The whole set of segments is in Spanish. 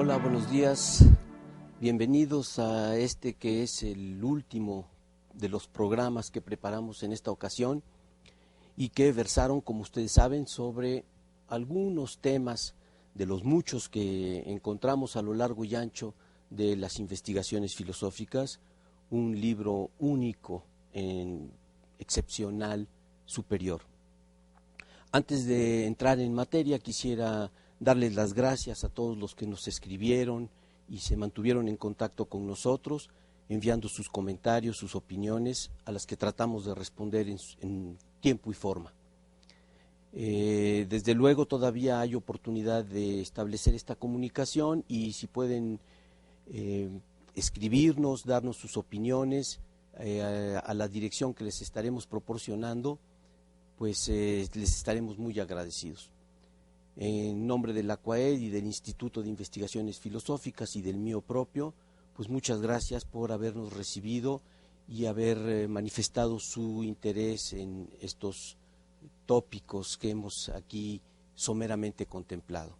Hola, buenos días. Bienvenidos a este que es el último de los programas que preparamos en esta ocasión y que versaron, como ustedes saben, sobre algunos temas de los muchos que encontramos a lo largo y ancho de las investigaciones filosóficas, un libro único, excepcional, superior. Antes de entrar en materia, quisiera darles las gracias a todos los que nos escribieron y se mantuvieron en contacto con nosotros, enviando sus comentarios, sus opiniones, a las que tratamos de responder en tiempo y forma. Desde luego todavía hay oportunidad de establecer esta comunicación y si pueden escribirnos, darnos sus opiniones a la dirección que les estaremos proporcionando, pues les estaremos muy agradecidos. En nombre de la CUAED y del Instituto de Investigaciones Filosóficas y del mío propio, pues muchas gracias por habernos recibido y haber manifestado su interés en estos tópicos que hemos aquí someramente contemplado.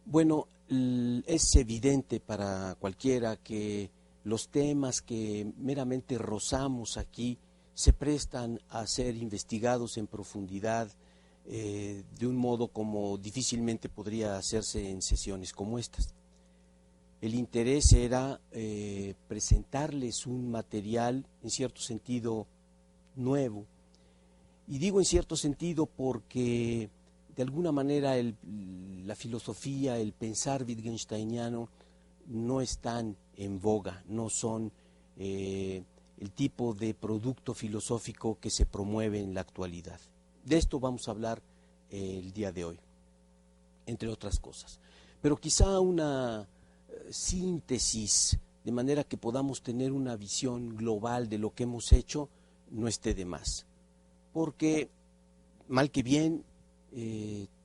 Bueno, es evidente para cualquiera que los temas que meramente rozamos aquí se prestan a ser investigados en profundidad de un modo como difícilmente podría hacerse en sesiones como estas. El interés era presentarles un material en cierto sentido nuevo, y digo en cierto sentido porque de alguna manera la filosofía, el pensar wittgensteiniano no están en boga, no son el tipo de producto filosófico que se promueve en la actualidad. De esto vamos a hablar el día de hoy, entre otras cosas. Pero quizá una síntesis, de manera que podamos tener una visión global de lo que hemos hecho, no esté de más. Porque, mal que bien,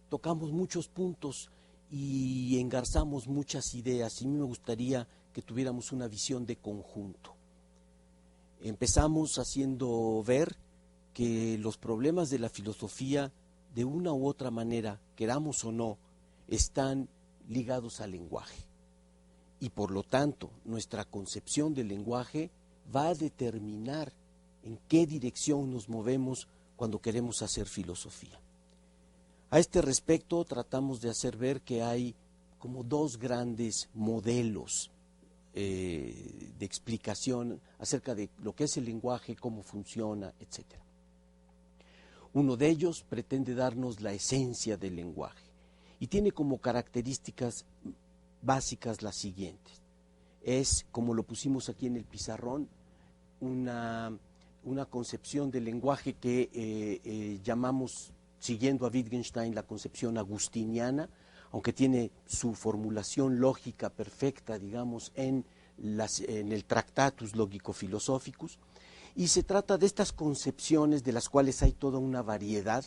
tocamos muchos puntos y engarzamos muchas ideas, y a mí me gustaría que tuviéramos una visión de conjunto. Empezamos haciendo ver que los problemas de la filosofía, de una u otra manera, queramos o no, están ligados al lenguaje. Y por lo tanto, nuestra concepción del lenguaje va a determinar en qué dirección nos movemos cuando queremos hacer filosofía. A este respecto, tratamos de hacer ver que hay como dos grandes modelos de explicación acerca de lo que es el lenguaje, cómo funciona, etc. Uno de ellos pretende darnos la esencia del lenguaje y tiene como características básicas las siguientes. Es, como lo pusimos aquí en el pizarrón, una concepción del lenguaje que llamamos, siguiendo a Wittgenstein, la concepción agustiniana, aunque tiene su formulación lógica perfecta, digamos, en el Tractatus Logico-Philosophicus, y se trata de estas concepciones de las cuales hay toda una variedad,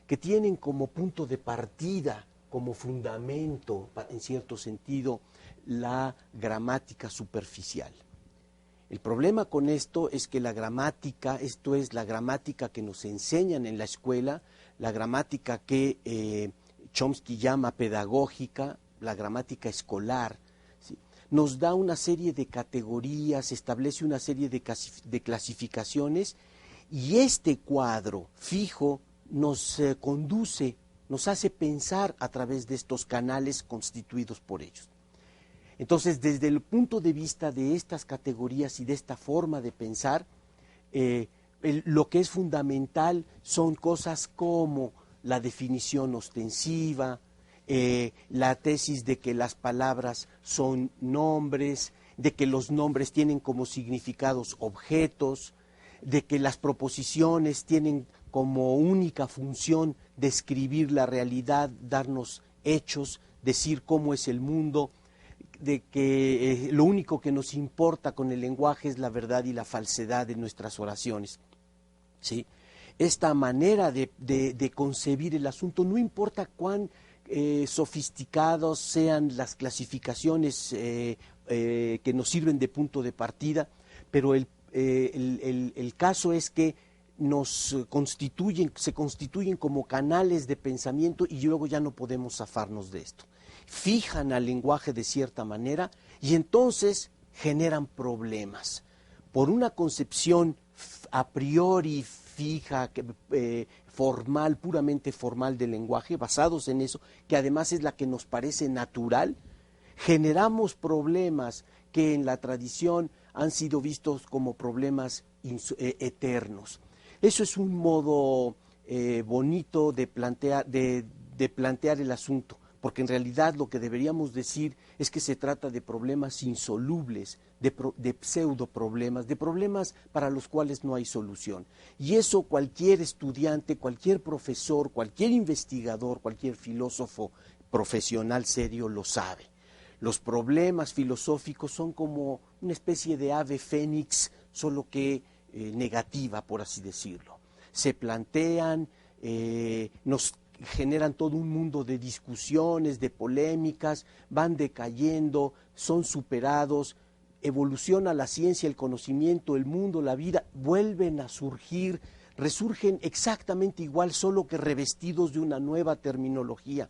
que tienen como punto de partida, como fundamento, en cierto sentido, la gramática superficial. El problema con esto es que la gramática, esto es la gramática que nos enseñan en la escuela, la gramática que Chomsky llama pedagógica, la gramática escolar, ¿sí?, nos da una serie de categorías, establece una serie de clasificaciones, y este cuadro fijo nos conduce, nos hace pensar a través de estos canales constituidos por ellos. Entonces, desde el punto de vista de estas categorías y de esta forma de pensar, lo que es fundamental son cosas como la definición ostensiva, la tesis de que las palabras son nombres, de que los nombres tienen como significados objetos, de que las proposiciones tienen como única función describir la realidad, darnos hechos, decir cómo es el mundo, de que lo único que nos importa con el lenguaje es la verdad y la falsedad de nuestras oraciones, ¿sí? Esta manera de concebir el asunto, no importa cuán sofisticados sean las clasificaciones que nos sirven de punto de partida, pero el caso es que se constituyen como canales de pensamiento y luego ya no podemos zafarnos de esto. fijan al lenguaje de cierta manera y entonces generan problemas. Por una concepción a priori fija, formal, puramente formal del lenguaje, basados en eso, que además es la que nos parece natural, generamos problemas que en la tradición han sido vistos como problemas eternos. Eso es un modo bonito de plantear el asunto, porque en realidad lo que deberíamos decir es que se trata de problemas insolubles, de pseudo problemas, de problemas para los cuales no hay solución. Y eso cualquier estudiante, cualquier profesor, cualquier investigador, cualquier filósofo profesional serio lo sabe. Los problemas filosóficos son como una especie de ave fénix, solo que negativa, por así decirlo. Se plantean, nos generan todo un mundo de discusiones, de polémicas, van decayendo, son superados, evoluciona la ciencia, el conocimiento, el mundo, la vida, vuelven a surgir, resurgen exactamente igual, solo que revestidos de una nueva terminología.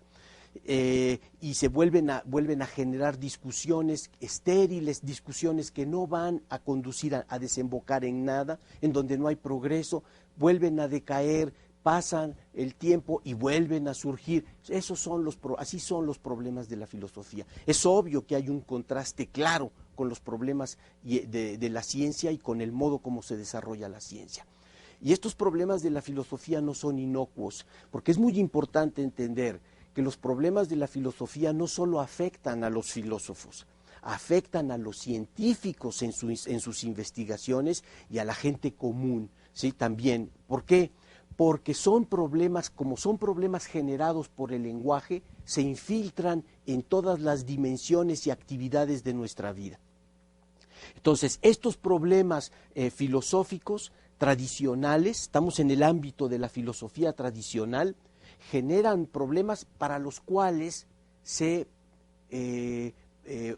Y se vuelven a generar discusiones estériles, discusiones que no van a conducir a desembocar en nada, en donde no hay progreso, vuelven a decaer, pasan el tiempo y vuelven a surgir. Así son los problemas de la filosofía. Es obvio que hay un contraste claro con los problemas de la ciencia y con el modo como se desarrolla la ciencia. Y estos problemas de la filosofía no son inocuos, porque es muy importante entender que los problemas de la filosofía no solo afectan a los filósofos, afectan a los científicos en sus investigaciones y a la gente común, ¿sí? También. ¿Por qué? Porque como son problemas generados por el lenguaje, se infiltran en todas las dimensiones y actividades de nuestra vida. Entonces, estos problemas filosóficos tradicionales, estamos en el ámbito de la filosofía tradicional, generan problemas para los cuales se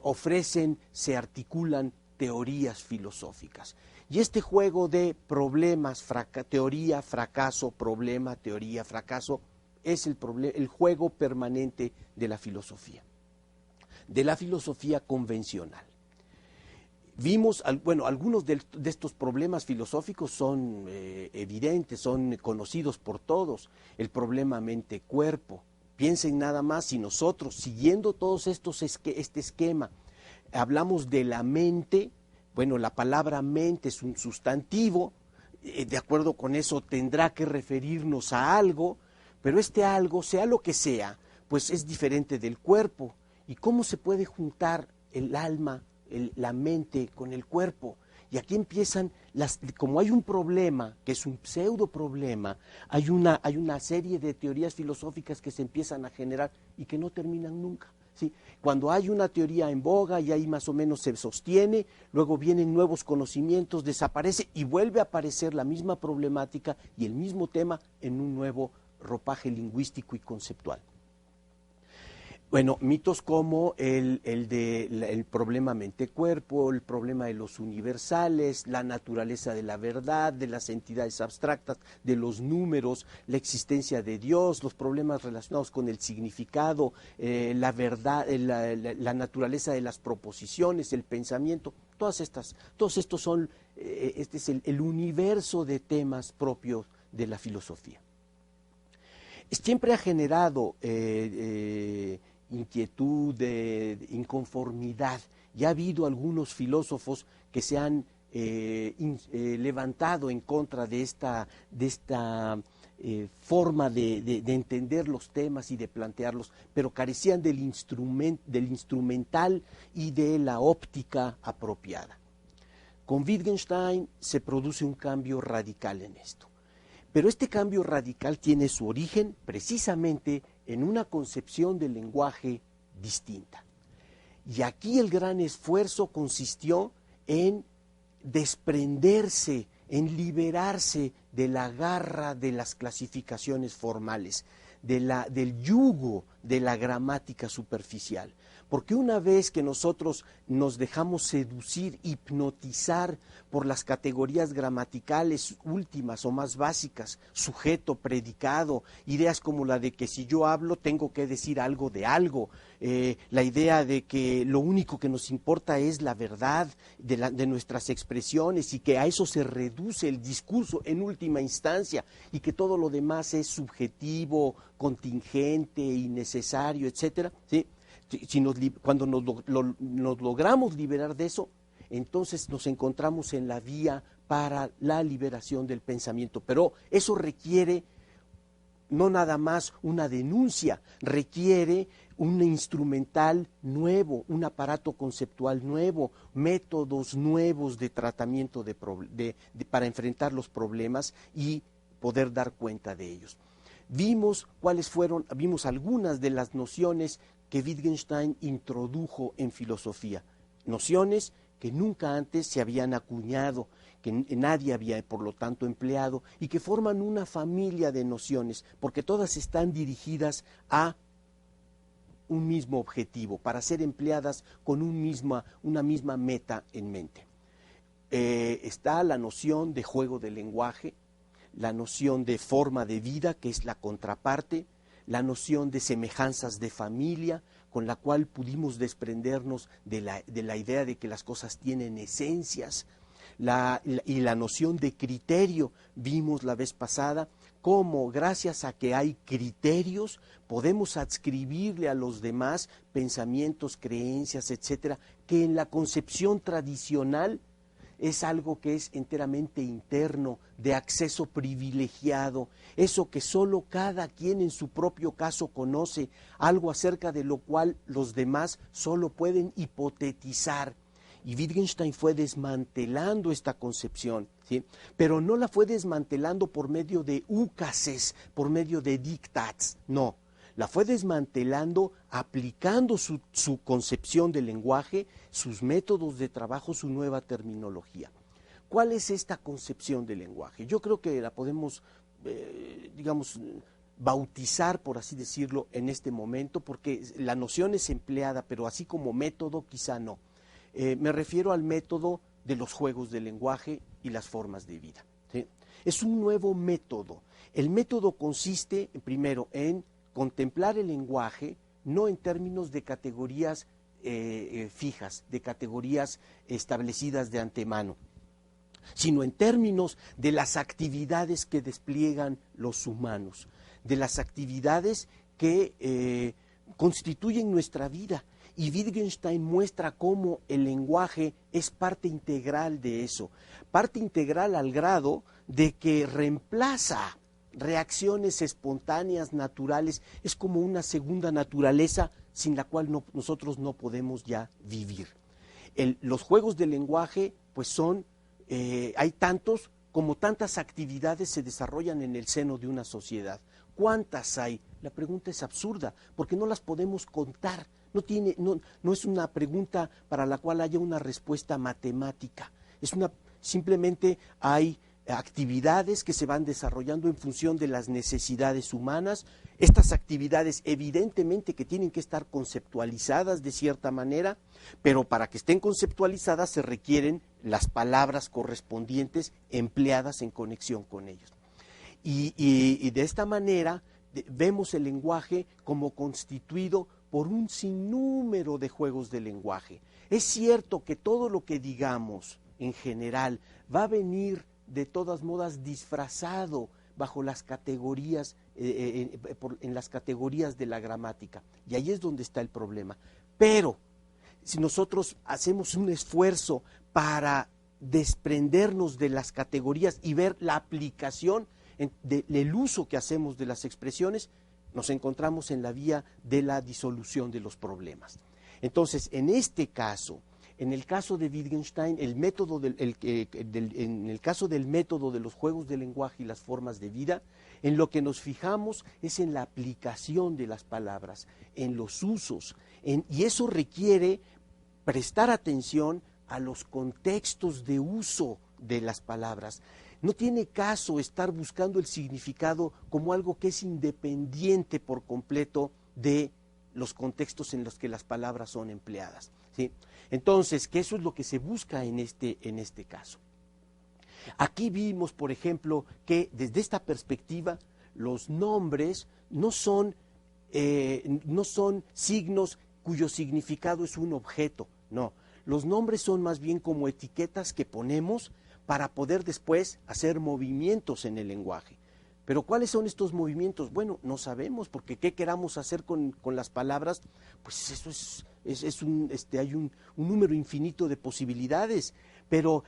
ofrecen, se articulan teorías filosóficas. Y este juego de problemas, teoría, fracaso, problema, teoría, fracaso, es el juego permanente de la filosofía convencional. Vimos, algunos de estos problemas filosóficos son evidentes, son conocidos por todos. El problema mente-cuerpo. Piensen nada más, si nosotros, siguiendo todos este esquema, hablamos de la mente, la palabra mente es un sustantivo, de acuerdo con eso tendrá que referirnos a algo, pero este algo, sea lo que sea, pues es diferente del cuerpo. ¿Y cómo se puede juntar el alma, la mente con el cuerpo? Y aquí empiezan, como hay un problema, que es un pseudo problema, hay una serie de teorías filosóficas que se empiezan a generar y que no terminan nunca, ¿sí? Cuando hay una teoría en boga y ahí más o menos se sostiene, luego vienen nuevos conocimientos, desaparece y vuelve a aparecer la misma problemática y el mismo tema en un nuevo ropaje lingüístico y conceptual. Mitos como el problema mente-cuerpo, el problema de los universales, la naturaleza de la verdad, de las entidades abstractas, de los números, la existencia de Dios, los problemas relacionados con el significado, la verdad, la naturaleza de las proposiciones, el pensamiento, todos estos son, este es el universo de temas propios de la filosofía. Siempre ha generado inquietud, inconformidad. Ya ha habido algunos filósofos que se han levantado en contra de esta forma de entender los temas y de plantearlos, pero carecían del instrumental y de la óptica apropiada. Con Wittgenstein se produce un cambio radical en esto. Pero este cambio radical tiene su origen precisamente en una concepción del lenguaje distinta. Y aquí el gran esfuerzo consistió en desprenderse, en liberarse de la garra de las clasificaciones formales, del yugo de la gramática superficial. Porque una vez que nosotros nos dejamos seducir, hipnotizar por las categorías gramaticales últimas o más básicas, sujeto, predicado, ideas como la de que si yo hablo tengo que decir algo de algo, la idea de que lo único que nos importa es la verdad de nuestras expresiones y que a eso se reduce el discurso en última instancia y que todo lo demás es subjetivo, contingente, innecesario, etcétera, ¿sí? Cuando nos logramos liberar de eso, entonces nos encontramos en la vía para la liberación del pensamiento. Pero eso requiere no nada más una denuncia, requiere un instrumental nuevo, un aparato conceptual nuevo, métodos nuevos de tratamiento para enfrentar los problemas y poder dar cuenta de ellos. Vimos algunas de las nociones que Wittgenstein introdujo en filosofía, nociones que nunca antes se habían acuñado, que nadie había por lo tanto empleado y que forman una familia de nociones, porque todas están dirigidas a un mismo objetivo, para ser empleadas con una misma meta en mente. Está la noción de juego de lenguaje, la noción de forma de vida, que es la contraparte, la noción de semejanzas de familia, con la cual pudimos desprendernos de la idea de que las cosas tienen esencias, y la noción de criterio. Vimos la vez pasada cómo gracias a que hay criterios podemos adscribirle a los demás pensamientos, creencias, etcétera, que en la concepción tradicional es algo que es enteramente interno, de acceso privilegiado, eso que solo cada quien en su propio caso conoce, algo acerca de lo cual los demás solo pueden hipotetizar. Y Wittgenstein fue desmantelando esta concepción, ¿sí? Pero no la fue desmantelando por medio de úcases, por medio de dictats, no. La fue desmantelando aplicando su concepción del lenguaje, sus métodos de trabajo, su nueva terminología. ¿Cuál es esta concepción del lenguaje? Yo creo que la podemos, bautizar, por así decirlo, en este momento, porque la noción es empleada, pero así como método quizá no. Me refiero al método de los juegos del lenguaje y las formas de vida, ¿sí? Es un nuevo método. El método consiste, primero, en contemplar el lenguaje no en términos de categorías fijas, de categorías establecidas de antemano, sino en términos de las actividades que despliegan los humanos, de las actividades que constituyen nuestra vida. Y Wittgenstein muestra cómo el lenguaje es parte integral de eso, parte integral al grado de que reemplaza reacciones espontáneas, naturales, es como una segunda naturaleza sin la cual nosotros no podemos ya vivir. Los juegos del lenguaje, pues hay tantos como tantas actividades se desarrollan en el seno de una sociedad. ¿Cuántas hay? La pregunta es absurda, porque no las podemos contar. No es una pregunta para la cual haya una respuesta matemática. Simplemente hay actividades que se van desarrollando en función de las necesidades humanas. Estas actividades evidentemente que tienen que estar conceptualizadas de cierta manera, pero para que estén conceptualizadas se requieren las palabras correspondientes empleadas en conexión con ellos. Y de esta manera vemos el lenguaje como constituido por un sinnúmero de juegos de lenguaje. Es cierto que todo lo que digamos en general va a venir de todas modas disfrazado bajo las categorías, en las categorías de la gramática. Y ahí es donde está el problema. Pero si nosotros hacemos un esfuerzo para desprendernos de las categorías y ver la aplicación del uso que hacemos de las expresiones, nos encontramos en la vía de la disolución de los problemas. Entonces, en este caso, en el caso de Wittgenstein, en el caso del método de los juegos de lenguaje y las formas de vida, en lo que nos fijamos es en la aplicación de las palabras, en los usos, y eso requiere prestar atención a los contextos de uso de las palabras. No tiene caso estar buscando el significado como algo que es independiente por completo de los contextos en los que las palabras son empleadas, ¿sí? Entonces, que eso es lo que se busca en este caso. Aquí vimos, por ejemplo, que desde esta perspectiva los nombres no son signos cuyo significado es un objeto, no. Los nombres son más bien como etiquetas que ponemos para poder después hacer movimientos en el lenguaje. Pero ¿cuáles son estos movimientos? Bueno, no sabemos, porque ¿qué queramos hacer con las palabras? Pues eso hay un número infinito de posibilidades, pero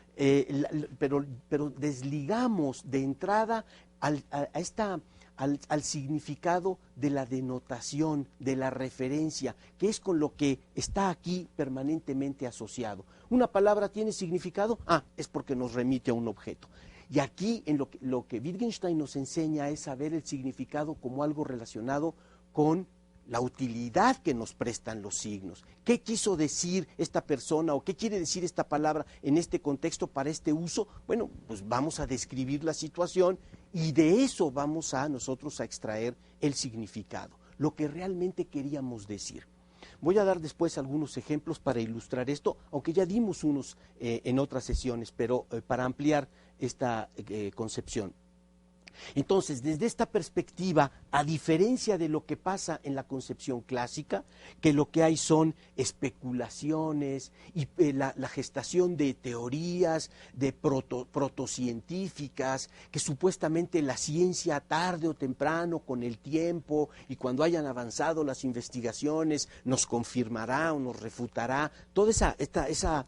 desligamos de entrada al significado de la denotación, de la referencia, que es con lo que está aquí permanentemente asociado. ¿Una palabra tiene significado? Es porque nos remite a un objeto. Y aquí en lo que Wittgenstein nos enseña es saber el significado como algo relacionado con la utilidad que nos prestan los signos. ¿Qué quiso decir esta persona o qué quiere decir esta palabra en este contexto para este uso? Bueno, pues vamos a describir la situación y de eso vamos nosotros a extraer el significado, lo que realmente queríamos decir. Voy a dar después algunos ejemplos para ilustrar esto, aunque ya dimos unos en otras sesiones, pero para ampliar esta concepción. Entonces, desde esta perspectiva, a diferencia de lo que pasa en la concepción clásica, que lo que hay son especulaciones y la gestación de teorías, de protocientíficas, que supuestamente la ciencia tarde o temprano, con el tiempo y cuando hayan avanzado las investigaciones, nos confirmará o nos refutará, toda esa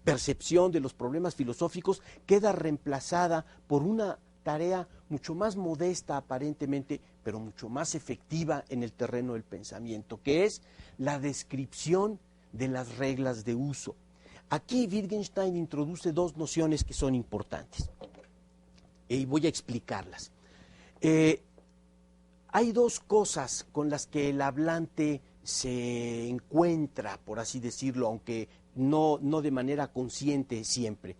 percepción de los problemas filosóficos queda reemplazada por una tarea mucho más modesta aparentemente, pero mucho más efectiva en el terreno del pensamiento, que es la descripción de las reglas de uso. Aquí Wittgenstein introduce dos nociones que son importantes y voy a explicarlas. Hay dos cosas con las que el hablante se encuentra, por así decirlo, aunque no de manera consciente siempre.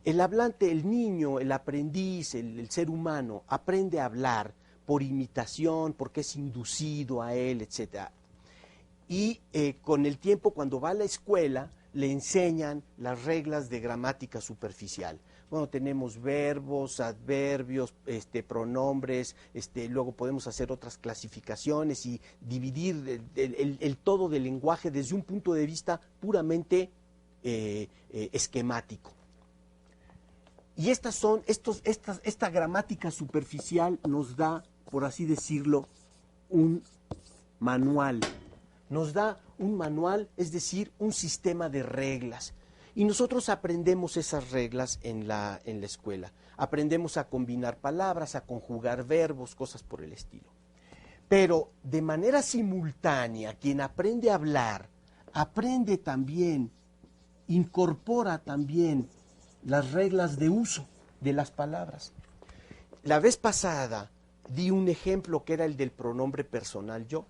El hablante, el niño, el aprendiz, el ser humano, aprende a hablar por imitación, porque es inducido a él, etc. Y con el tiempo, cuando va a la escuela, le enseñan las reglas de gramática superficial. Bueno, tenemos verbos, adverbios, pronombres, luego podemos hacer otras clasificaciones y dividir el todo del lenguaje desde un punto de vista puramente esquemático. Y esta gramática superficial nos da, por así decirlo, un manual. Nos da un manual, es decir, un sistema de reglas. Y nosotros aprendemos esas reglas en la escuela. Aprendemos a combinar palabras, a conjugar verbos, cosas por el estilo. Pero de manera simultánea, quien aprende a hablar, aprende también, incorpora también las reglas de uso de las palabras. La vez pasada di un ejemplo que era el del pronombre personal yo.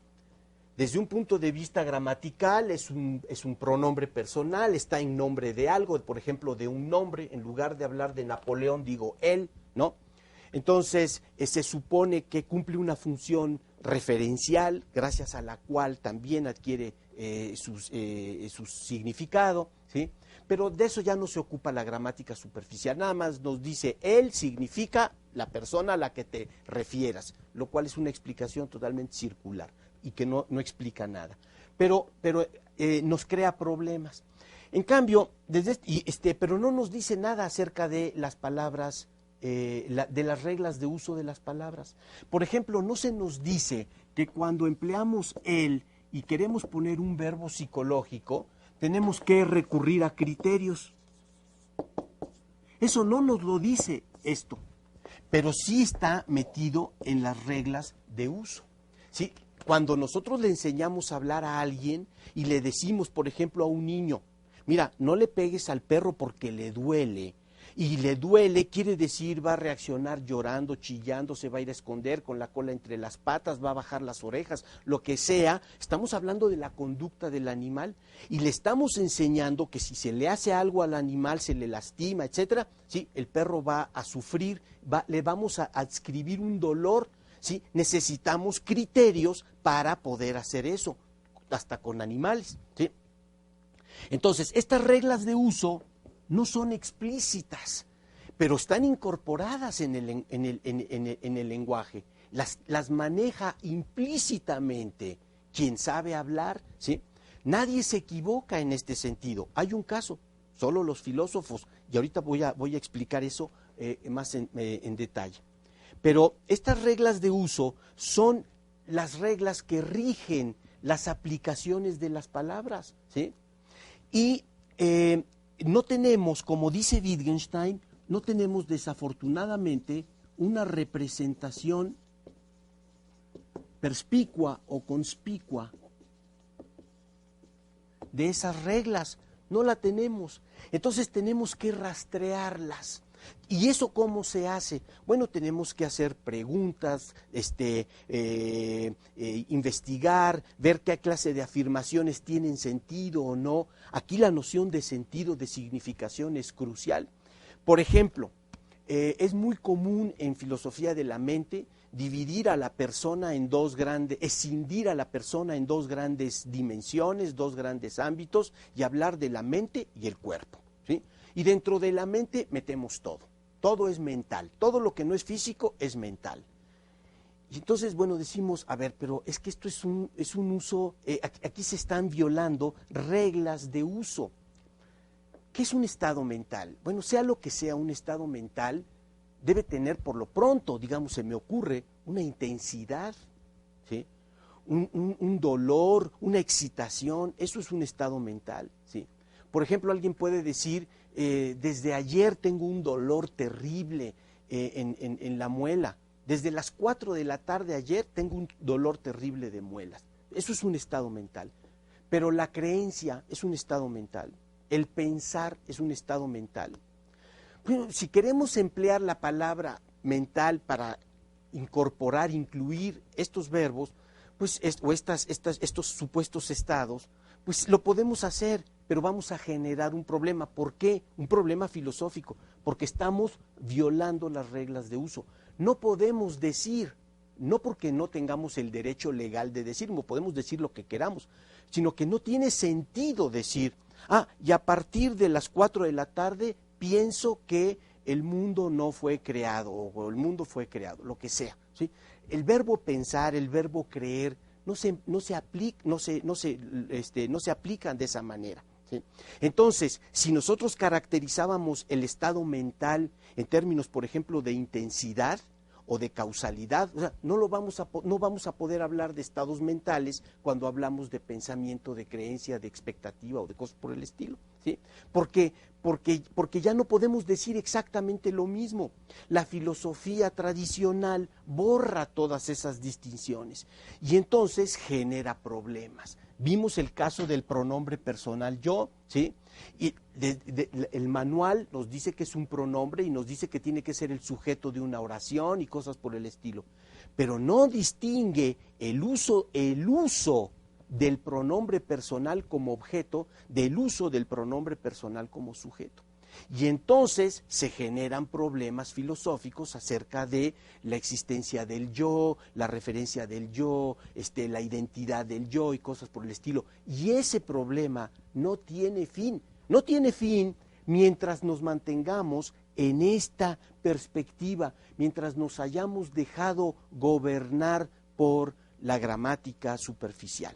Desde un punto de vista gramatical es un pronombre personal, está en nombre de algo, por ejemplo, de un nombre, en lugar de hablar de Napoleón digo él, ¿no? Entonces se supone que cumple una función referencial, gracias a la cual también adquiere su significado, ¿sí? Pero de eso ya no se ocupa la gramática superficial, nada más nos dice él significa la persona a la que te refieras, lo cual es una explicación totalmente circular y que no explica nada, pero nos crea problemas. En cambio, pero no nos dice nada acerca de las palabras, de las reglas de uso de las palabras. Por ejemplo, no se nos dice que cuando empleamos él y queremos poner un verbo psicológico, tenemos que recurrir a criterios. Eso no nos lo dice esto, pero sí está metido en las reglas de uso, ¿sí? Cuando nosotros le enseñamos a hablar a alguien y le decimos, por ejemplo, a un niño, mira, no le pegues al perro porque le duele, y le duele quiere decir va a reaccionar llorando, chillando, se va a ir a esconder con la cola entre las patas, va a bajar las orejas, lo que sea. Estamos hablando de la conducta del animal y le estamos enseñando que si se le hace algo al animal, se le lastima, etcétera, sí, el perro va a sufrir, le vamos a adscribir un dolor ¿sí? Necesitamos criterios para poder hacer eso, hasta con animales, ¿sí? Entonces, estas reglas de uso no son explícitas, pero están incorporadas en el lenguaje. Las maneja implícitamente quien sabe hablar, ¿sí? Nadie se equivoca en este sentido. Hay un caso, solo los filósofos, y ahorita voy a explicar eso más en detalle. Pero estas reglas de uso son las reglas que rigen las aplicaciones de las palabras, ¿sí? Y no tenemos, como dice Wittgenstein, no tenemos desafortunadamente una representación perspicua o conspicua de esas reglas. No la tenemos. Entonces tenemos que rastrearlas. ¿Y eso cómo se hace? Bueno, tenemos que hacer preguntas, investigar, ver qué clase de afirmaciones tienen sentido o no. Aquí la noción de sentido, de significación es crucial. Por ejemplo, es muy común en filosofía de la mente dividir a la persona en dos grandes, escindir a la persona en dos grandes dimensiones, dos grandes ámbitos, y hablar de la mente y el cuerpo, ¿sí? Y dentro de la mente metemos todo es mental, todo lo que no es físico es mental. Y entonces, bueno, decimos, a ver, pero es que esto es un uso, aquí se están violando reglas de uso. ¿Qué es un estado mental? Bueno, sea lo que sea un estado mental, debe tener por lo pronto, digamos, se me ocurre, una intensidad, ¿sí? Un dolor, una excitación, eso es un estado mental, ¿sí? Por ejemplo, alguien puede decir, desde ayer tengo un dolor terrible en la muela, desde las 4 de la tarde ayer tengo un dolor terrible de muelas. Eso es un estado mental. Pero la creencia es un estado mental, el pensar es un estado mental. Bueno, si queremos emplear la palabra mental para incorporar, incluir estos verbos, pues, o estos supuestos estados, pues lo podemos hacer, pero vamos a generar un problema. ¿Por qué? Un problema filosófico, porque estamos violando las reglas de uso. No podemos decir, no porque no tengamos el derecho legal de decir, no podemos decir lo que queramos, sino que no tiene sentido decir, y a partir de las 4 de la tarde pienso que el mundo no fue creado, o el mundo fue creado, lo que sea, ¿sí? El verbo pensar, el verbo creer, no se aplican de esa manera, ¿sí? Entonces, si nosotros caracterizábamos el estado mental en términos, por ejemplo, de intensidad o de causalidad, o sea, no vamos a poder hablar de estados mentales cuando hablamos de pensamiento, de creencia, de expectativa o de cosas por el estilo, ¿sí? Porque ya no podemos decir exactamente lo mismo. La filosofía tradicional borra todas esas distinciones y entonces genera problemas. Vimos el caso del pronombre personal yo, ¿sí? Y el manual nos dice que es un pronombre y nos dice que tiene que ser el sujeto de una oración y cosas por el estilo. Pero no distingue el uso del pronombre personal como objeto del uso del pronombre personal como sujeto. Y entonces se generan problemas filosóficos acerca de la existencia del yo, la referencia del yo, la identidad del yo y cosas por el estilo. Y ese problema no tiene fin mientras nos mantengamos en esta perspectiva, mientras nos hayamos dejado gobernar por la gramática superficial.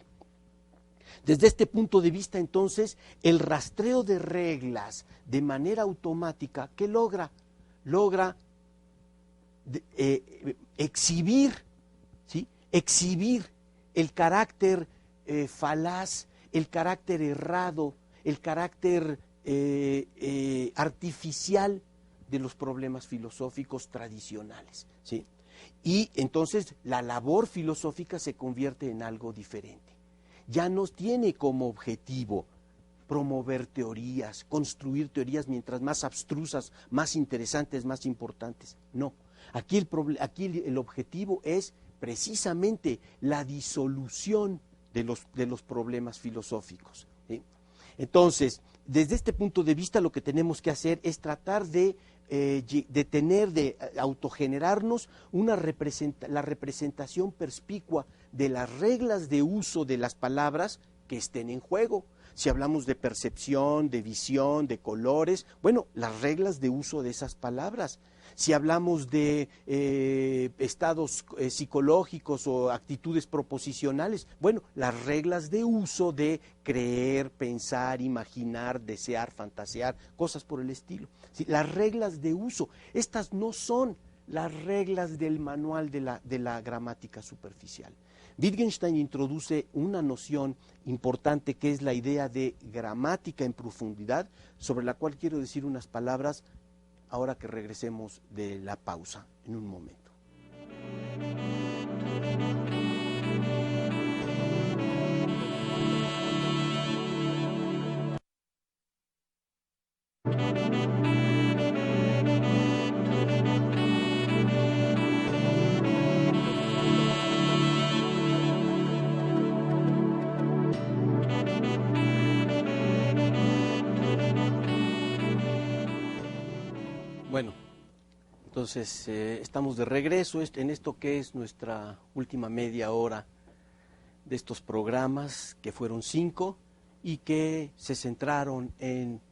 Desde este punto de vista, entonces, el rastreo de reglas de manera automática, ¿qué logra? Logra exhibir, ¿sí? Exhibir el carácter falaz, el carácter errado, el carácter artificial de los problemas filosóficos tradicionales, ¿sí? Y entonces la labor filosófica se convierte en algo diferente. Ya no tiene como objetivo promover teorías, construir teorías mientras más abstrusas, más interesantes, más importantes. No, aquí el objetivo es precisamente la disolución de los problemas filosóficos, ¿sí? Entonces, desde este punto de vista lo que tenemos que hacer es tratar de autogenerarnos la representación perspicua de las reglas de uso de las palabras que estén en juego. Si hablamos de percepción, de visión, de colores, bueno, las reglas de uso de esas palabras. Si hablamos de estados psicológicos o actitudes proposicionales, bueno, las reglas de uso de creer, pensar, imaginar, desear, fantasear, cosas por el estilo. Sí, las reglas de uso, estas no son las reglas del manual de la gramática superficial. Wittgenstein introduce una noción importante que es la idea de gramática en profundidad, sobre la cual quiero decir unas palabras ahora que regresemos de la pausa en un momento. Bueno, entonces estamos de regreso en esto que es nuestra última media hora de estos programas, que fueron 5 y que se centraron en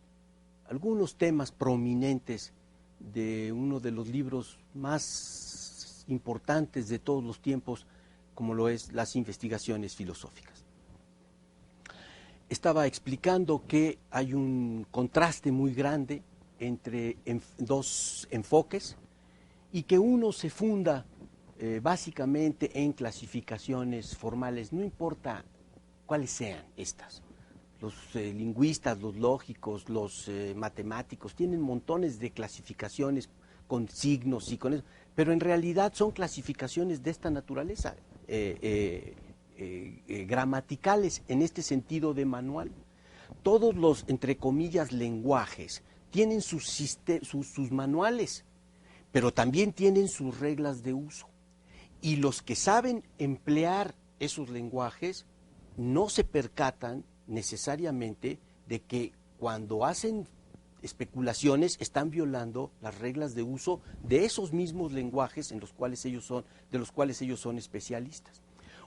algunos temas prominentes de uno de los libros más importantes de todos los tiempos, como lo es Las investigaciones filosóficas. Estaba explicando que hay un contraste muy grande entre dos enfoques y que uno se funda básicamente en clasificaciones formales, no importa cuáles sean estas. Los lingüistas, los lógicos, los matemáticos tienen montones de clasificaciones con signos y con eso, pero en realidad son clasificaciones de esta naturaleza, gramaticales en este sentido de manual. Todos los, entre comillas, lenguajes tienen sus manuales, pero también tienen sus reglas de uso. Y los que saben emplear esos lenguajes no se percatan necesariamente de que cuando hacen especulaciones están violando las reglas de uso de esos mismos lenguajes de los cuales ellos son especialistas.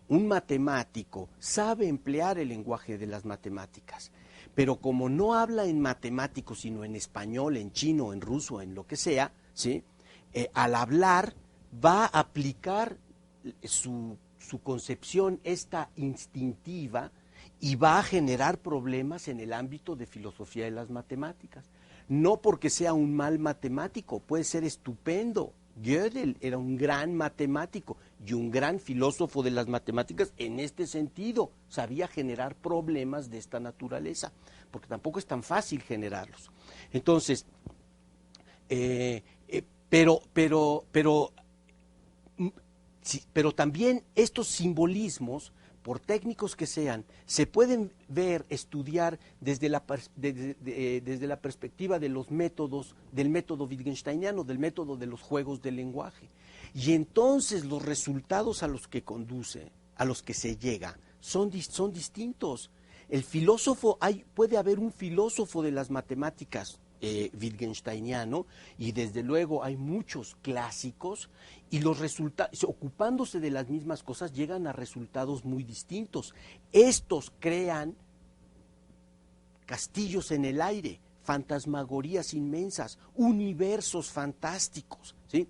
Un matemático sabe emplear el lenguaje de las matemáticas, pero como no habla en matemático, sino en español, en chino, en ruso, en lo que sea, ¿sí? Al hablar va a aplicar su concepción esta instintiva y va a generar problemas en el ámbito de filosofía de las matemáticas. No porque sea un mal matemático, puede ser estupendo. Gödel era un gran matemático y un gran filósofo de las matemáticas en este sentido. Sabía generar problemas de esta naturaleza, porque tampoco es tan fácil generarlos. Entonces, pero también estos simbolismos, por técnicos que sean, se pueden ver, estudiar desde la perspectiva de los métodos, del método wittgensteiniano, del método de los juegos del lenguaje. Y entonces los resultados a los que conduce, a los que se llega, son distintos. El filósofo, puede haber un filósofo de las matemáticas wittgensteiniano, y desde luego hay muchos clásicos, y los resultados, ocupándose de las mismas cosas, llegan a resultados muy distintos. Estos crean castillos en el aire, fantasmagorías inmensas, universos fantásticos, ¿sí?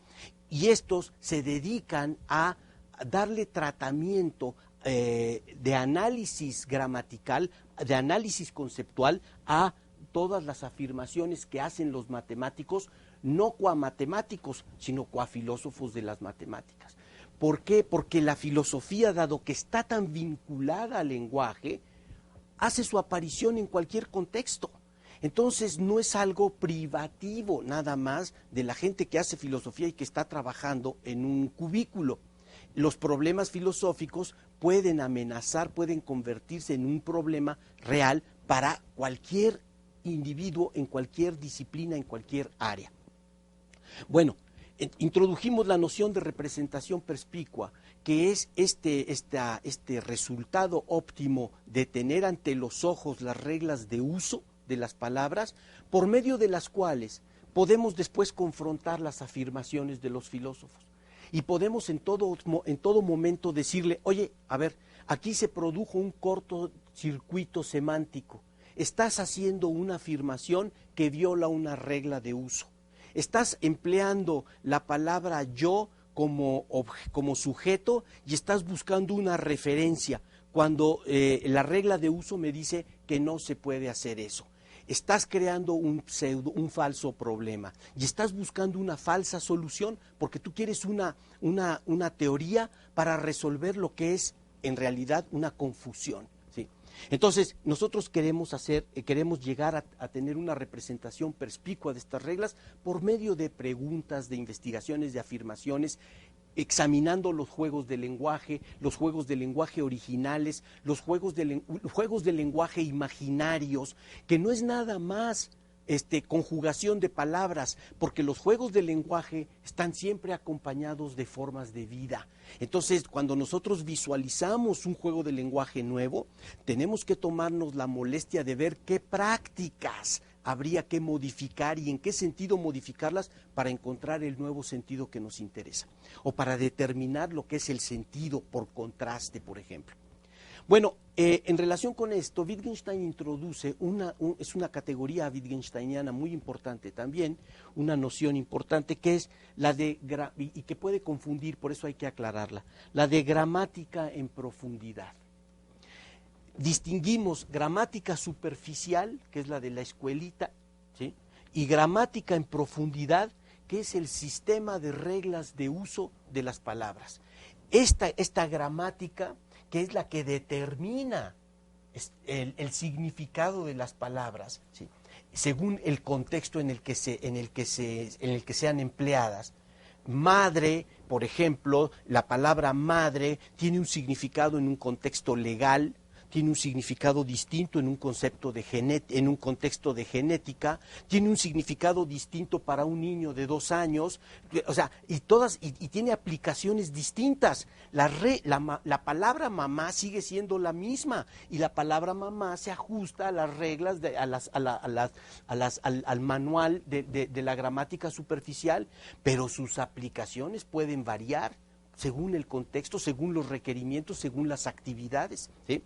Y estos se dedican a darle tratamiento de análisis gramatical, de análisis conceptual a todas las afirmaciones que hacen los matemáticos, no qua matemáticos, sino qua filósofos de las matemáticas. ¿Por qué? Porque la filosofía, dado que está tan vinculada al lenguaje, hace su aparición en cualquier contexto. Entonces no es algo privativo nada más de la gente que hace filosofía y que está trabajando en un cubículo. Los problemas filosóficos pueden amenazar, pueden convertirse en un problema real para cualquier individuo, en cualquier disciplina, en cualquier área. Bueno, introdujimos la noción de representación perspicua, que es este resultado óptimo de tener ante los ojos las reglas de uso, de las palabras, por medio de las cuales podemos después confrontar las afirmaciones de los filósofos. Y podemos en todo momento decirle, oye, a ver, aquí se produjo un cortocircuito semántico. Estás haciendo una afirmación que viola una regla de uso. Estás empleando la palabra yo como sujeto y estás buscando una referencia cuando la regla de uso me dice que no se puede hacer eso. Estás creando un falso problema y estás buscando una falsa solución porque tú quieres una teoría para resolver lo que es en realidad una confusión, ¿sí? Entonces, nosotros queremos llegar a tener una representación perspicua de estas reglas por medio de preguntas, de investigaciones, de afirmaciones, examinando los juegos de lenguaje originales, los juegos de lenguaje imaginarios, que no es nada más conjugación de palabras, porque los juegos de lenguaje están siempre acompañados de formas de vida. Entonces, cuando nosotros visualizamos un juego de lenguaje nuevo, tenemos que tomarnos la molestia de ver qué prácticas habría que modificar y en qué sentido modificarlas para encontrar el nuevo sentido que nos interesa, o para determinar lo que es el sentido por contraste, por ejemplo. Bueno, en relación con esto, Wittgenstein introduce es una categoría wittgensteiniana muy importante también, una noción importante que es la de, y que puede confundir, por eso hay que aclararla, la de gramática en profundidad. Distinguimos gramática superficial, que es la de la escuelita, ¿sí? Y gramática en profundidad, que es el sistema de reglas de uso de las palabras. Esta gramática, que es la que determina el significado de las palabras, ¿sí? Según el contexto en el que sean empleadas. Madre, por ejemplo, la palabra madre tiene un significado en un contexto legal, tiene un significado distinto en un contexto de genética, tiene un significado distinto para un niño de 2 años, o sea, y tiene aplicaciones distintas. La palabra mamá sigue siendo la misma y la palabra mamá se ajusta a las reglas al manual de la gramática superficial, pero sus aplicaciones pueden variar según el contexto, según los requerimientos, según las actividades, ¿sí?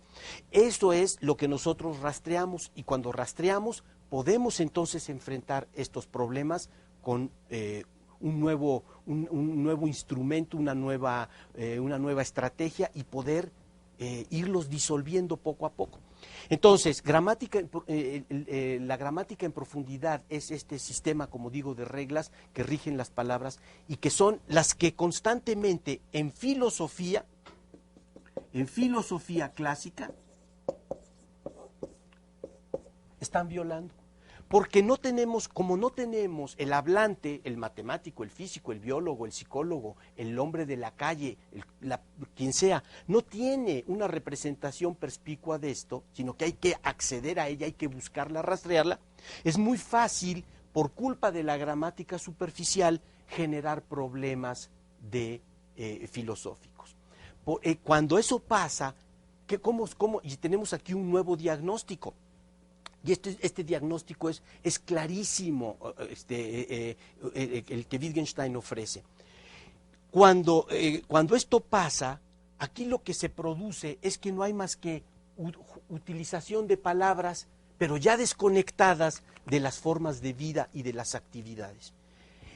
Eso es lo que nosotros rastreamos, y cuando rastreamos podemos entonces enfrentar estos problemas con un nuevo instrumento, una nueva estrategia, y poder irlos disolviendo poco a poco. Entonces, la gramática en profundidad es este sistema, como digo, de reglas que rigen las palabras y que son las que constantemente en filosofía clásica, están violando. Porque como no tenemos el hablante, el matemático, el físico, el biólogo, el psicólogo, el hombre de la calle, quien sea, no tiene una representación perspicua de esto, sino que hay que acceder a ella, hay que buscarla, rastrearla, es muy fácil, por culpa de la gramática superficial, generar problemas filosóficos. Cuando eso pasa, y tenemos aquí un nuevo diagnóstico. Y este diagnóstico es clarísimo, el que Wittgenstein ofrece. Cuando esto pasa, aquí lo que se produce es que no hay más que utilización de palabras, pero ya desconectadas de las formas de vida y de las actividades.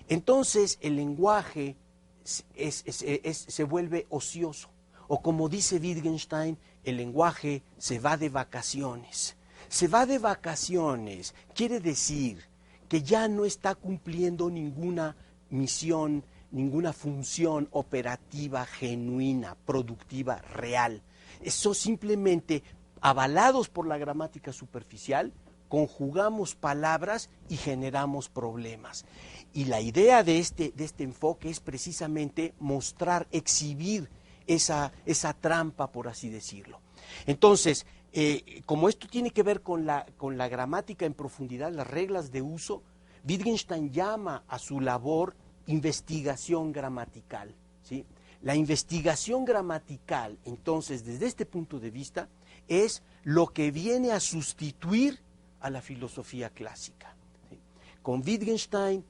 Entonces el lenguaje se vuelve ocioso, o como dice Wittgenstein, el lenguaje se va de vacaciones. Se va de vacaciones, quiere decir que ya no está cumpliendo ninguna misión, ninguna función operativa genuina, productiva, real. Eso simplemente, avalados por la gramática superficial, conjugamos palabras y generamos problemas. Y la idea de este enfoque es precisamente mostrar, exhibir esa trampa, por así decirlo. Entonces, como esto tiene que ver con la gramática en profundidad, las reglas de uso, Wittgenstein llama a su labor investigación gramatical, ¿sí? La investigación gramatical, entonces, desde este punto de vista, es lo que viene a sustituir a la filosofía clásica. ¿Sí? Con Wittgenstein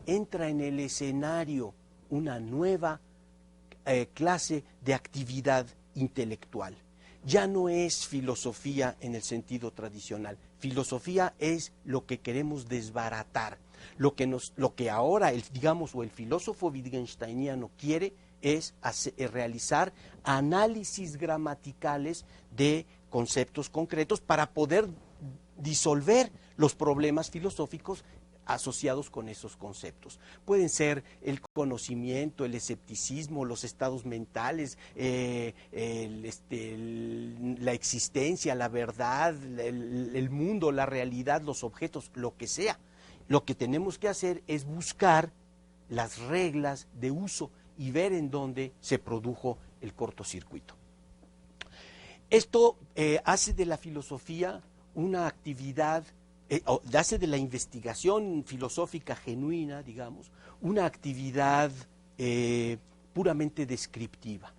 entra en el escenario una nueva clase de actividad intelectual. Ya no es filosofía en el sentido tradicional. Filosofía es lo que queremos desbaratar. Lo que ahora el filósofo wittgensteiniano quiere es realizar análisis gramaticales de conceptos concretos para poder disolver los problemas filosóficos asociados con esos conceptos. Pueden ser el conocimiento, el escepticismo, los estados mentales, la existencia, la verdad, el mundo, la realidad, los objetos, lo que sea. Lo que tenemos que hacer es buscar las reglas de uso y ver en dónde se produjo el cortocircuito. Esto hace de la filosofía una actividad, hace de la investigación filosófica genuina, digamos, una actividad puramente descriptiva.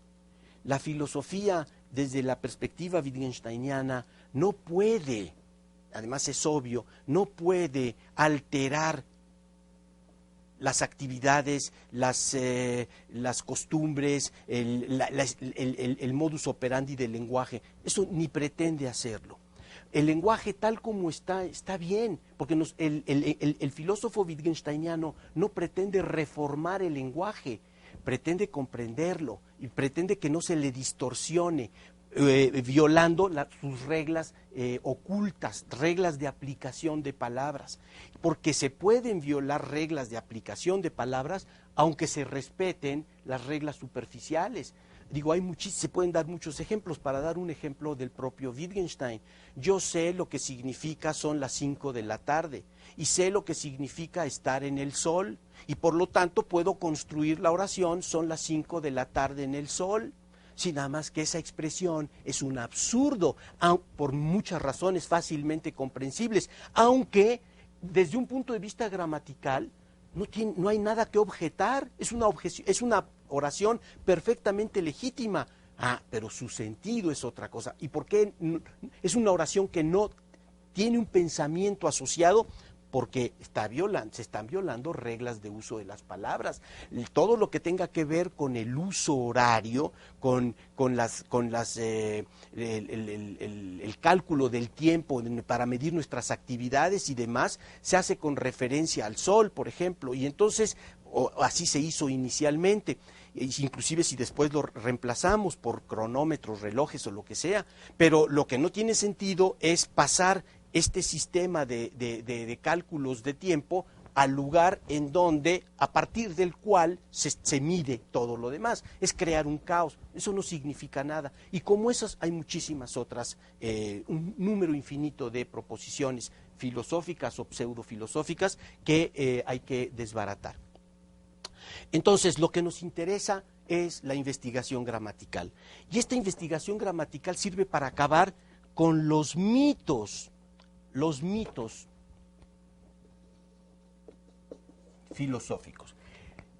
La filosofía, desde la perspectiva wittgensteiniana, no puede, además es obvio, no puede alterar las actividades, las costumbres, el modus operandi del lenguaje. Eso ni pretende hacerlo. El lenguaje tal como está bien, porque el filósofo wittgensteiniano no pretende reformar el lenguaje, pretende comprenderlo y pretende que no se le distorsione, violando sus reglas ocultas, reglas de aplicación de palabras, porque se pueden violar reglas de aplicación de palabras aunque se respeten las reglas superficiales. Digo, se pueden dar muchos ejemplos. Para dar un ejemplo del propio Wittgenstein, yo sé lo que significa son las 5 de la tarde y sé lo que significa estar en el sol y por lo tanto puedo construir la oración son las 5 de la tarde en el sol. Sí, nada más que esa expresión es un absurdo, por muchas razones fácilmente comprensibles, aunque desde un punto de vista gramatical no hay nada que objetar, es una oración perfectamente legítima. Pero su sentido es otra cosa. ¿Y por qué? Es una oración que no tiene un pensamiento asociado, porque se están violando reglas de uso de las palabras. Todo lo que tenga que ver con el uso horario, el cálculo del tiempo para medir nuestras actividades y demás, se hace con referencia al sol, por ejemplo, y entonces así se hizo inicialmente, inclusive si después lo reemplazamos por cronómetros, relojes o lo que sea, pero lo que no tiene sentido es pasar este sistema de cálculos de tiempo al lugar en donde, a partir del cual se mide todo lo demás. Es crear un caos, eso no significa nada. Y como esas hay muchísimas otras, un número infinito de proposiciones filosóficas o pseudofilosóficas que hay que desbaratar. Entonces, lo que nos interesa es la investigación gramatical. Y esta investigación gramatical sirve para acabar con los mitos filosóficos.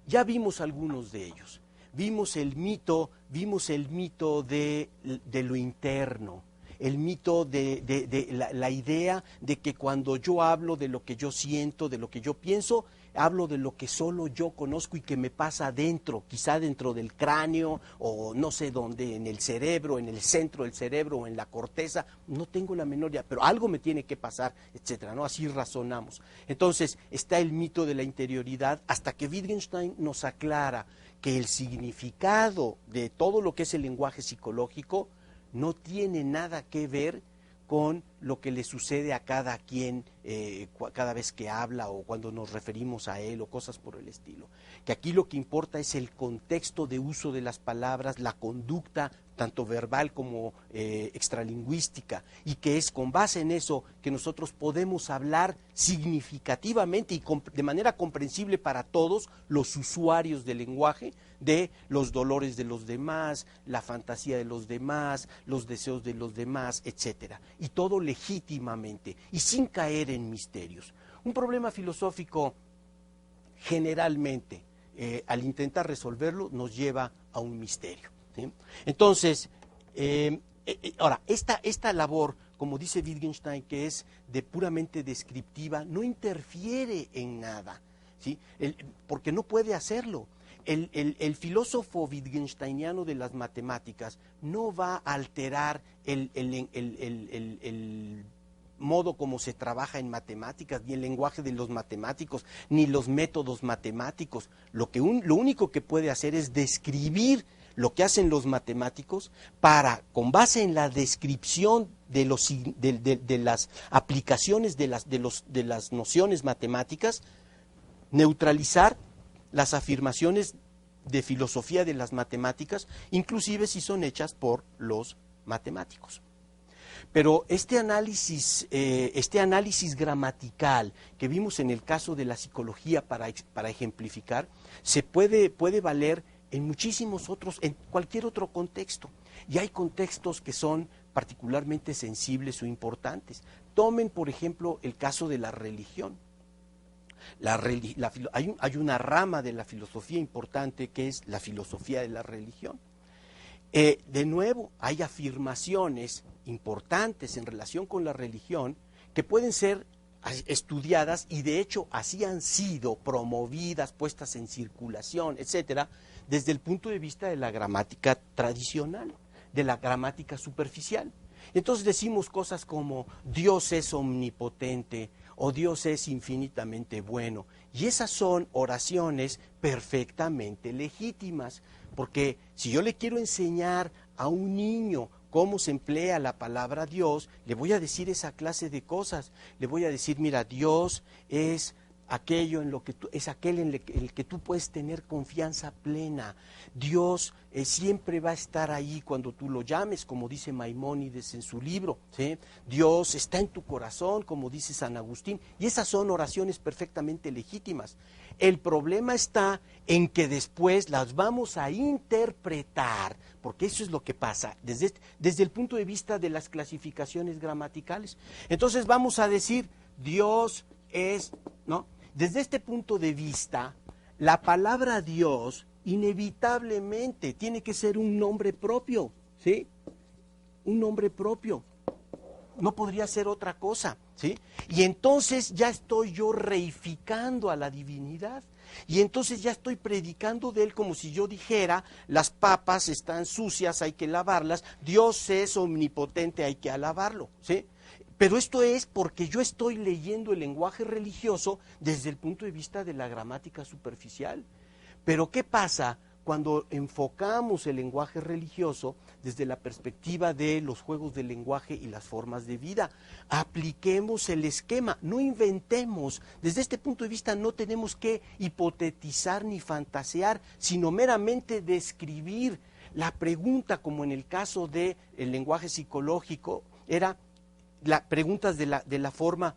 Ya vimos algunos de ellos. Vimos el mito de lo interno, el mito de la idea de que cuando yo hablo de lo que yo siento, de lo que yo pienso, hablo de lo que solo yo conozco y que me pasa adentro, quizá dentro del cráneo o no sé dónde, en el cerebro, en el centro del cerebro o en la corteza, no tengo la menor idea, pero algo me tiene que pasar, etcétera, ¿no? Así razonamos. Entonces, está el mito de la interioridad hasta que Wittgenstein nos aclara que el significado de todo lo que es el lenguaje psicológico no tiene nada que ver con lo que le sucede a cada quien cada vez que habla o cuando nos referimos a él o cosas por el estilo. Que aquí lo que importa es el contexto de uso de las palabras, la conducta tanto verbal como extralingüística, y que es con base en eso que nosotros podemos hablar significativamente y de manera comprensible para todos los usuarios del lenguaje de los dolores de los demás, la fantasía de los demás, los deseos de los demás, etcétera, y todo legítimamente y sin caer en misterios. Un problema filosófico generalmente al intentar resolverlo nos lleva a un misterio, ¿sí? Entonces, ahora, esta labor como dice Wittgenstein, que es de puramente descriptiva, no interfiere en nada, ¿sí? Porque no puede hacerlo. El filósofo wittgensteiniano de las matemáticas no va a alterar el modo como se trabaja en matemáticas, ni el lenguaje de los matemáticos, ni los métodos matemáticos. Lo único que puede hacer es describir lo que hacen los matemáticos para, con base en la descripción de las aplicaciones de las nociones matemáticas, neutralizar las afirmaciones de filosofía de las matemáticas, inclusive si son hechas por los matemáticos. Pero este análisis gramatical que vimos en el caso de la psicología para ejemplificar, se puede valer en muchísimos otros, en cualquier otro contexto. Y hay contextos que son particularmente sensibles o importantes. Tomen, por ejemplo, el caso de la religión. Hay una rama de la filosofía importante que es la filosofía de la religión. De nuevo, hay afirmaciones importantes en relación con la religión que pueden ser estudiadas y de hecho así han sido promovidas, puestas en circulación, etcétera, desde el punto de vista de la gramática tradicional, de la gramática superficial. Entonces decimos cosas como Dios es omnipotente o Dios es infinitamente bueno. Y esas son oraciones perfectamente legítimas, porque si yo le quiero enseñar a un niño cómo se emplea la palabra Dios, le voy a decir esa clase de cosas. Le voy a decir, mira, Dios es aquello es aquel en el que tú puedes tener confianza plena. Dios siempre va a estar ahí cuando tú lo llames, como dice Maimónides en su libro, ¿sí? Dios está en tu corazón, como dice San Agustín, y esas son oraciones perfectamente legítimas. El problema está en que después las vamos a interpretar, porque eso es lo que pasa desde el punto de vista de las clasificaciones gramaticales. Entonces vamos a decir, Dios es, ¿no? Desde este punto de vista, la palabra Dios inevitablemente tiene que ser un nombre propio, ¿sí? Un nombre propio. No podría ser otra cosa, ¿sí? Y entonces ya estoy yo reificando a la divinidad. Y entonces ya estoy predicando de él como si yo dijera, las papas están sucias, hay que lavarlas, Dios es omnipotente, hay que alabarlo, ¿sí? Pero esto es porque yo estoy leyendo el lenguaje religioso desde el punto de vista de la gramática superficial. Pero ¿qué pasa cuando enfocamos el lenguaje religioso desde la perspectiva de los juegos del lenguaje y las formas de vida? Apliquemos el esquema, no inventemos. Desde este punto de vista no tenemos que hipotetizar ni fantasear, sino meramente describir. La pregunta, como en el caso del lenguaje psicológico, era preguntas de la forma,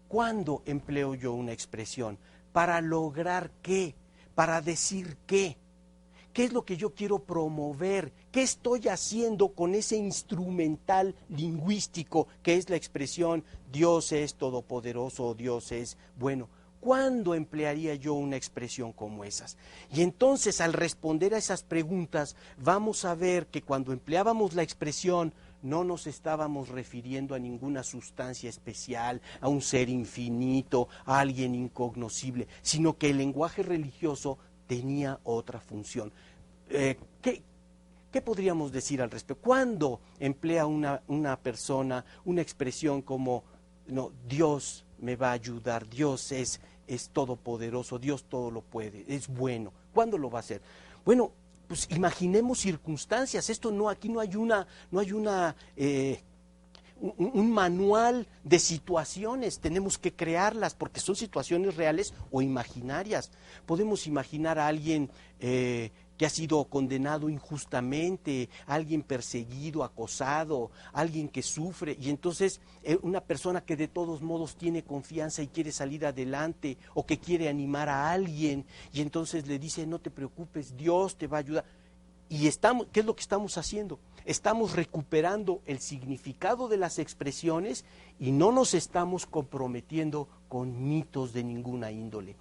¿cuándo empleo yo una expresión? ¿Para lograr qué? ¿Para decir qué? ¿Qué es lo que yo quiero promover? ¿Qué estoy haciendo con ese instrumental lingüístico que es la expresión Dios es todopoderoso o Dios es bueno? ¿Cuándo emplearía yo una expresión como esas? Y entonces, al responder a esas preguntas, vamos a ver que cuando empleábamos la expresión no nos estábamos refiriendo a ninguna sustancia especial, a un ser infinito, a alguien incognoscible, sino que el lenguaje religioso tenía otra función. ¿Qué podríamos decir al respecto? ¿Cuándo emplea una persona una expresión como no, Dios me va a ayudar, Dios es todopoderoso, Dios todo lo puede, es bueno? ¿Cuándo lo va a hacer? Bueno, pues imaginemos circunstancias. Aquí no hay un manual de situaciones, tenemos que crearlas porque son situaciones reales o imaginarias. Podemos imaginar a alguien que ha sido condenado injustamente, alguien perseguido, acosado, alguien que sufre, y entonces una persona que de todos modos tiene confianza y quiere salir adelante, o que quiere animar a alguien, y entonces le dice, no te preocupes, Dios te va a ayudar. Y ¿qué es lo que estamos haciendo? Estamos recuperando el significado de las expresiones y no nos estamos comprometiendo con mitos de ninguna índole.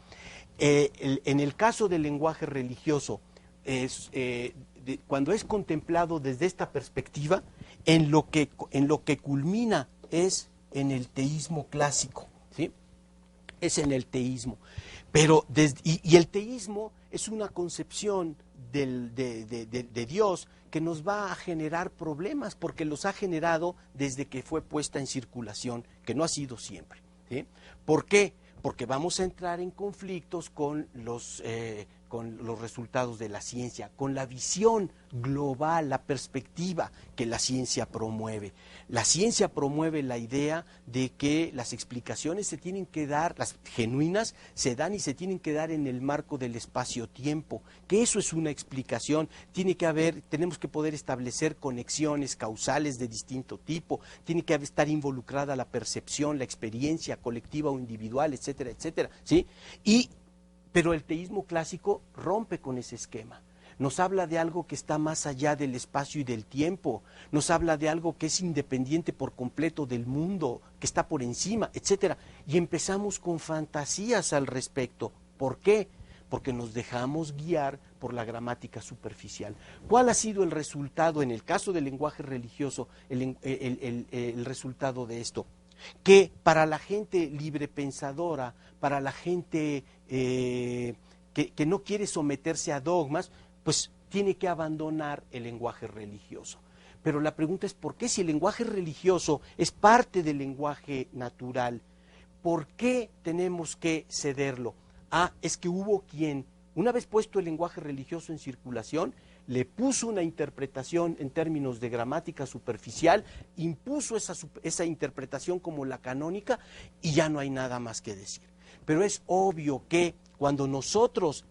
En el caso del lenguaje religioso, cuando es contemplado desde esta perspectiva, en lo que culmina es en el teísmo clásico, ¿sí? Es en el teísmo. Pero y el teísmo es una concepción de Dios que nos va a generar problemas, porque los ha generado desde que fue puesta en circulación, que no ha sido siempre, ¿sí? ¿Por qué? Porque vamos a entrar en conflictos con los resultados de la ciencia, con la visión global, la perspectiva que la ciencia promueve. La ciencia promueve la idea de que las explicaciones se tienen que dar, las genuinas se dan y se tienen que dar en el marco del espacio-tiempo, que eso es una explicación. Tenemos que poder establecer conexiones causales de distinto tipo, tiene que estar involucrada la percepción, la experiencia colectiva o individual, etcétera, etcétera, ¿sí? Pero el teísmo clásico rompe con ese esquema. Nos habla de algo que está más allá del espacio y del tiempo, nos habla de algo que es independiente por completo del mundo, que está por encima, etcétera. Y empezamos con fantasías al respecto. ¿Por qué? Porque nos dejamos guiar por la gramática superficial. ¿Cuál ha sido el resultado, en el caso del lenguaje religioso, el resultado de esto? Que para la gente librepensadora, para la gente que no quiere someterse a dogmas, pues tiene que abandonar el lenguaje religioso. Pero la pregunta es, ¿por qué si el lenguaje religioso es parte del lenguaje natural? ¿Por qué tenemos que cederlo? Es que hubo quien, una vez puesto el lenguaje religioso en circulación, le puso una interpretación en términos de gramática superficial, impuso esa interpretación como la canónica y ya no hay nada más que decir. Pero es obvio que cuando nosotros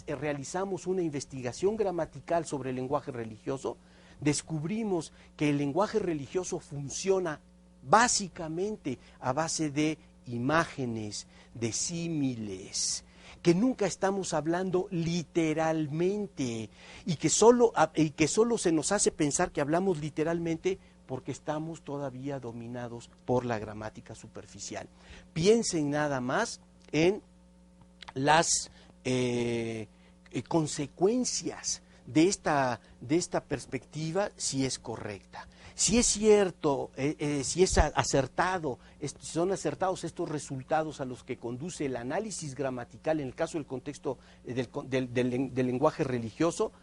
realizamos una investigación gramatical sobre el lenguaje religioso, descubrimos que el lenguaje religioso funciona básicamente a base de imágenes, de símiles, que nunca estamos hablando literalmente y que solo se nos hace pensar que hablamos literalmente porque estamos todavía dominados por la gramática superficial. Piensen nada más en las consecuencias de esta perspectiva, si es correcta. Si es cierto, si es acertado, son acertados estos resultados a los que conduce el análisis gramatical en el caso del contexto del lenguaje religioso,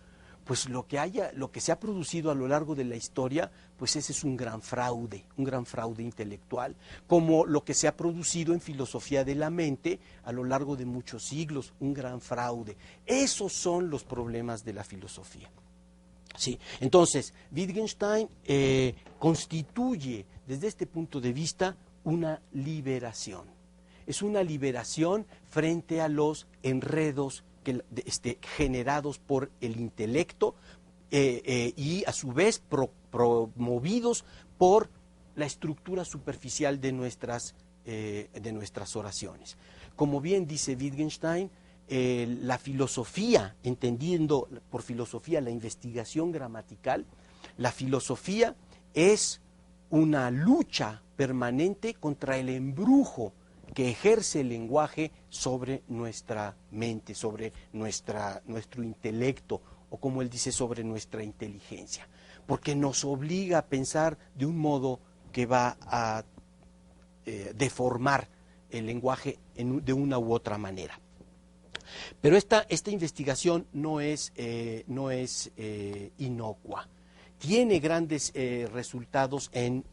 pues lo que se ha producido a lo largo de la historia, pues ese es un gran fraude intelectual, como lo que se ha producido en filosofía de la mente a lo largo de muchos siglos, un gran fraude. Esos son los problemas de la filosofía. Sí, entonces, Wittgenstein constituye desde este punto de vista una liberación. Es una liberación frente a los enredos generados por el intelecto y a su vez promovidos por la estructura superficial de nuestras oraciones. Como bien dice Wittgenstein, la filosofía, entendiendo por filosofía la investigación gramatical, la filosofía es una lucha permanente contra el embrujo que ejerce el lenguaje sobre nuestra mente, sobre nuestro intelecto, o como él dice, sobre nuestra inteligencia, porque nos obliga a pensar de un modo que va a deformar el lenguaje de una u otra manera. Pero esta investigación no es inocua. Tiene grandes resultados en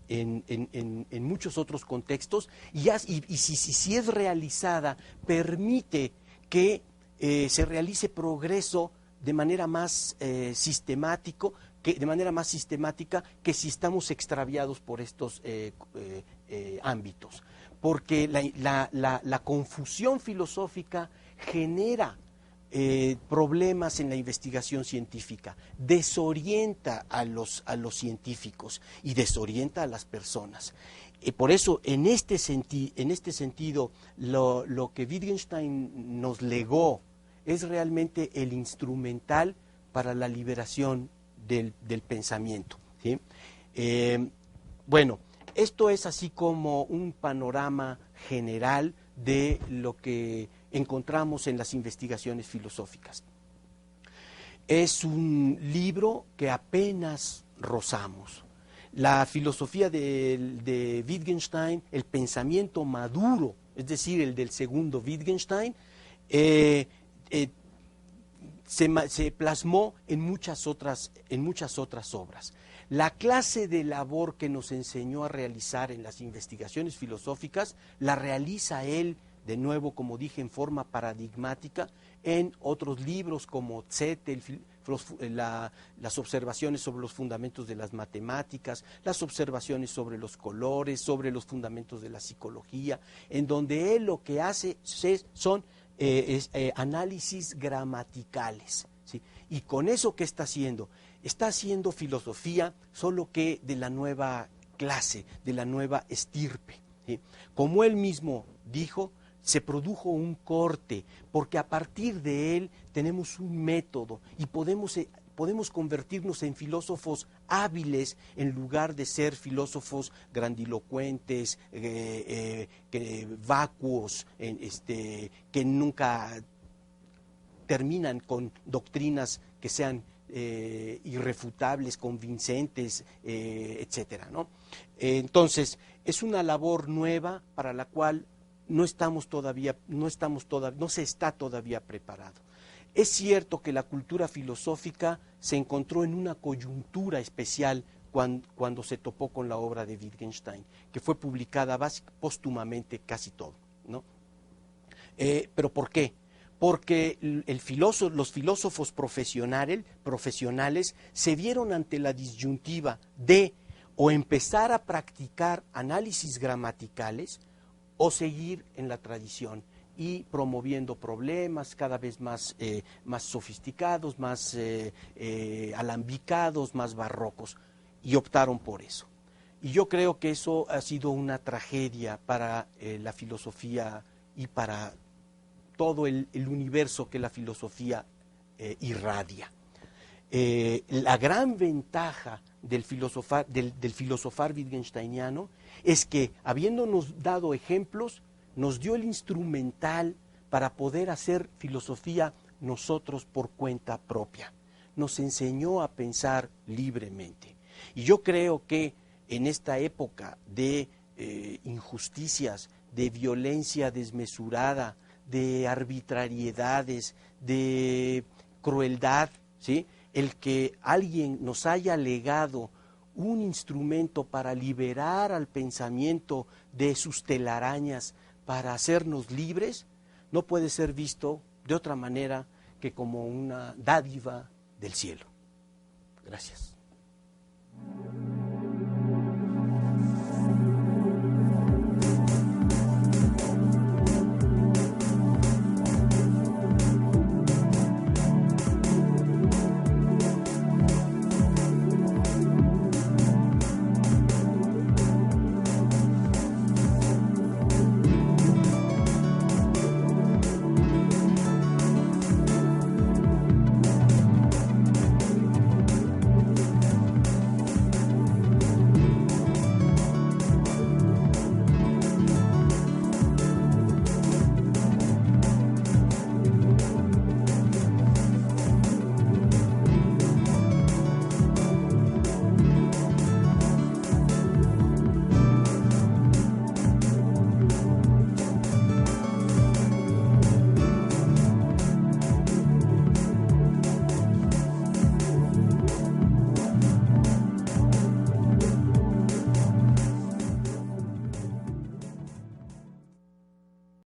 muchos otros contextos y si es realizada, permite que se realice progreso de manera más sistemática que si estamos extraviados por estos ámbitos. Porque la confusión filosófica genera problemas en la investigación científica, desorienta a los científicos y desorienta a las personas. Por eso, en este sentido, lo que Wittgenstein nos legó es realmente el instrumental para la liberación del pensamiento, ¿sí? Bueno, esto es así como un panorama general de lo que encontramos en las investigaciones filosóficas. Es un libro que apenas rozamos. La filosofía de Wittgenstein, el pensamiento maduro, es decir, el del segundo Wittgenstein, se plasmó en muchas otras obras. La clase de labor que nos enseñó a realizar en las investigaciones filosóficas la realiza él, de nuevo, como dije, en forma paradigmática, en otros libros como Zettel, las observaciones sobre los fundamentos de las matemáticas, las observaciones sobre los colores, sobre los fundamentos de la psicología, en donde él lo que hace son análisis gramaticales, ¿sí? Y con eso, ¿qué está haciendo? Está haciendo filosofía, solo que de la nueva clase, de la nueva estirpe, ¿sí? Como él mismo dijo, se produjo un corte, porque a partir de él tenemos un método y podemos convertirnos en filósofos hábiles en lugar de ser filósofos grandilocuentes, vacuos, que nunca terminan con doctrinas que sean irrefutables, convincentes, etcétera, ¿no? Entonces, es una labor nueva para la cual no se está todavía preparado. Es cierto que la cultura filosófica se encontró en una coyuntura especial cuando se topó con la obra de Wittgenstein, que fue publicada póstumamente casi todo, ¿no? ¿Pero por qué? Porque los filósofos profesionales se vieron ante la disyuntiva de o empezar a practicar análisis gramaticales o seguir en la tradición y promoviendo problemas cada vez más sofisticados, más alambicados, más barrocos, y optaron por eso. Y yo creo que eso ha sido una tragedia para la filosofía y para todo el universo que la filosofía irradia. La gran ventaja del filosofar wittgensteiniano es que, habiéndonos dado ejemplos, nos dio el instrumental para poder hacer filosofía nosotros por cuenta propia. Nos enseñó a pensar libremente. Y yo creo que en esta época de injusticias, de violencia desmesurada, de arbitrariedades, de crueldad, ¿sí?, el que alguien nos haya legado un instrumento para liberar al pensamiento de sus telarañas, para hacernos libres, no puede ser visto de otra manera que como una dádiva del cielo. Gracias.